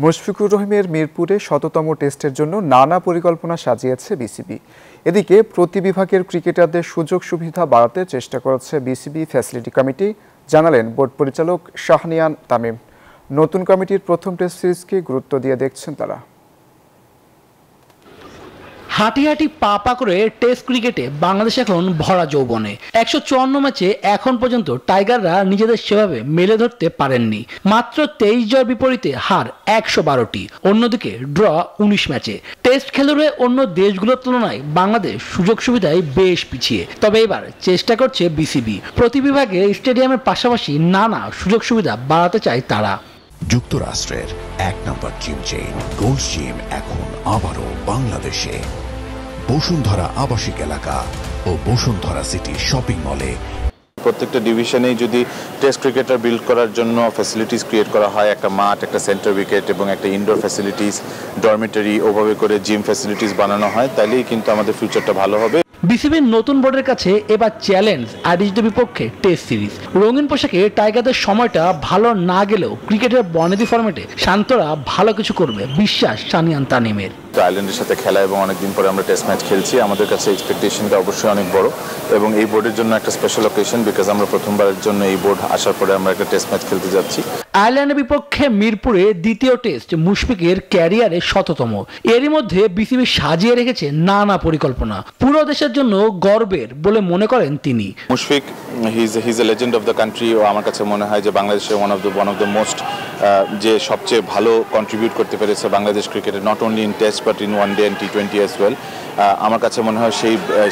মুশফিকুর রহিমের মিরপুরে ১০০তম টেস্টের জন্য নানা পরিকল্পনা সাজিয়েছে বিসিবি। এদিকে প্রতি বিভাগের ক্রিকেটারদের সুযোগ সুবিধা বাড়াতে চেষ্টা করেছে বিসিবি ফ্যাসিলিটি কমিটি, জানালেন বোর্ড পরিচালক শাহনিয়ান তামিম। নতুন কমিটির প্রথম টেস্ট সিরিজকে গুরুত্ব দিয়ে দেখছেন তারা। হাঁটি হাঁটি পা পা করে টেস্ট ক্রিকেটে বাংলাদেশ এখন ভরা যৌবনে। ১৫৪ ম্যাচে এখন পর্যন্ত টাইগাররা নিজেদের সেভাবে মেলে ধরতে পারেননি। মাত্র ২৩ জয়ের বিপরীতে হার ১১২টি, অন্যদিকে ড্র ১৯ ম্যাচে। টেস্ট খেলুড়ে অন্য দেশগুলোর তুলনায় বাংলাদেশ সুযোগ সুবিধায় বেশ পিছিয়ে। তবে এবার চেষ্টা করছে বিসিবি। প্রতি বিভাগে স্টেডিয়ামের পাশাপাশি নানা সুযোগ সুবিধা বাড়াতে চায় তারা। যুক্তরাষ্ট্রের ১ নম্বর জিম চেইন গোল্ডস জিম এখন আবারও বাংলাদেশে। বসুন্ধরা আবাসিক এলাকা ও বসুন্ধরা সিটি শপিং মলে। প্রত্যেকটা ডিভিশনেই যদি টেস্ট ক্রিকেটার বিল্ড করার জন্য ফ্যাসিলিটিস ক্রিয়েট করা হয়, একটা মাঠ, একটা সেন্টার উইকেট এবং একটা ইনডোর ফ্যাসিলিটিস, ডরমিটরি, ওভাবে করে জিম ফ্যাসিলিটিস বানানো হয়, তাহলেই কিন্তু আমাদের ফিউচারটা ভালো হবে। বিসিবির নতুন বোর্ডের কাছে এবার চ্যালেঞ্জ আইরিশদের বিপক্ষে টেস্ট সিরিজ। রঙিন পোশাকে টাইগারদের সময়টা ভালো না গেলেও ক্রিকেটের বনেদি ফরম্যাটে শান্তরা ভালো কিছু করবে, বিশ্বাস শাহনিয়ান তামিমের। আয়ারল্যান্ডের সাথে খেলা এবং অনেকদিন পরে আমরা টেস্ট ম্যাচ খেলছি, আমাদের কাছে এক্সপেকটেশনটা অবশ্যই অনেক বড় এবং এই বোর্ডের জন্য একটা স্পেশাল অকেশন, বিকজ আমরা প্রথমবারের জন্য এই বোর্ড আসার পরে আমরা একটা টেস্ট ম্যাচ খেলতে যাচ্ছি। আয়ারল্যান্ডের বিপক্ষে মিরপুরে দ্বিতীয় টেস্ট মুশফিকের ক্যারিয়ারে ১০০তম। এরই মধ্যে বিসিবি সাজিয়ে রেখেছে নানা পরিকল্পনা। পুরো দেশের জন্য গর্বের বলে মনে করেন তিনি। Mushfiq is a legend of the country ও আমার কাছে মনে হয় যে বাংলাদেশের ওয়ান অফ দ্য মোস্ট যে সবচেয়ে ভালো কন্ট্রিবিউট করতে পেরেছে বাংলাদেশ ক্রিকেটে, not only in test but in one day and T20 as well. আমার কাছে মনে হয়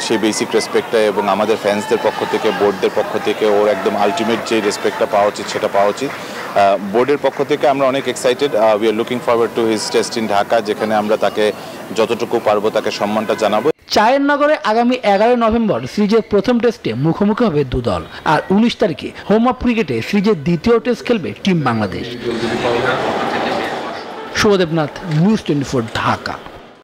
সেই বেসিক রেসপেক্টটা এবং আমাদের ফ্যান্সদের পক্ষ থেকে, বোর্ডদের পক্ষ থেকে ওর একদম আলটিমেট যে রেসপেক্টটা পাওয়া উচিত সেটা পাওয়া উচিত। বোর্ডের পক্ষ থেকে আমরা অনেক excited. We are looking forward to his test in Dhaka, যেখানে আমরা তাকে যতটুকু পারবো তাকে সম্মানটা জানাবো। চায়ের নগরে আগামী ১১ নভেম্বর সিরিজের প্রথম টেস্টে মুখোমুখি হবে দুদল, আর ১৯ তারিখে হোম অফ ক্রিকেটে সিরিজের দ্বিতীয় টেস্ট খেলবে টিম বাংলাদেশ। শুভদেবনাথ, নিউজ 24, ঢাকা।